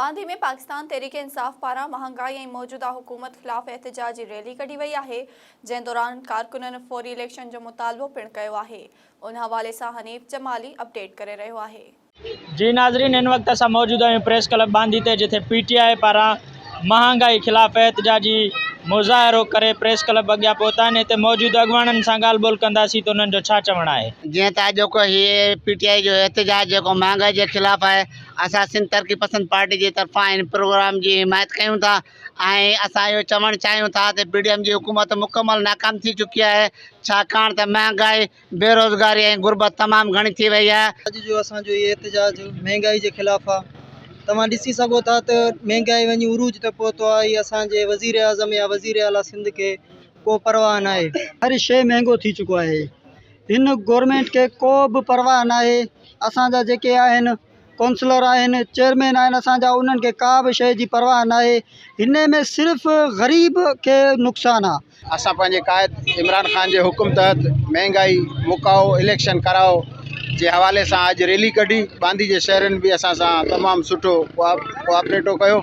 बांदी में पाकिस्तान तहरीक इंसाफ पारा महंगाई और मौजूदा हुकूमत खिलाफ एहतजाजी रैली कढी वही है, जंहिं दौरान कारकुननि फौरी इलेक्शन जो मुतालबो पिण कयो आहे। उन हवाले से हनीफ जमाली अपडेट करे रहियो आहे। जी नाज़रीन, इन वक्त असां मौजूद आहियूं प्रेस क्लब बांदी ते, जिथे PTI पारा महंगाई खिलाफ एहतजाजी मुज़ाहिरो करे प्रेस क्लब अॻियां पहुता आहिनि। हिते मौजूद अॻवाननि सां ॻाल्हि ॿोल कंदासीं त उन्हनि जो छा चवणु आहे। जीअं त जेको हीअ PTI जो एहतजाज जेको महांगाई जे ख़िलाफ़ आहे, असां सिंध तरक़ी पसंद पार्टी जे तरफ़ां इन प्रोग्राम जी हिमायत कयूं था ऐं असां इहो चवणु चाहियूं था त PDM जी हुकूमत मुकमल नाकाम थी चुकी आहे, छाकाणि त महांगाई, बेरोज़गारी ऐं गुरबत तमामु घणी थी वई आहे। अॼु जो असांजो इहो एहतजाज महांगाई जे ख़िलाफ़ आहे। तव्हां ॾिसी सघो था त महांगाई वञी उरूज ते पहुतो आहे। हीअ असांजे वज़ीर आज़म या वज़ीर आला सिंध खे को परवाह न आहे। हर शइ महांगो थी चुको आहे। हिन गवर्नमेंट खे को बि परवाह न आहे। असांजा जेके आहिनि काउंसलर आहिनि, चेयरमैन आहिनि असांजा, उन्हनि खे का बि शइ जी परवाह न आहे। हिन में सिर्फ़ु ग़रीब खे नुक़सानु आहे। असां पंहिंजे क़ाइद इमरान ख़ान जे हुकुम तहत महंगाई मुकाओ, इलेक्शन कराओ जे हवाले सां अॼु रैली कढी। बांदी जे शहरनि बि असां सां तमामु सुठो कोऑपरेटिव कयो।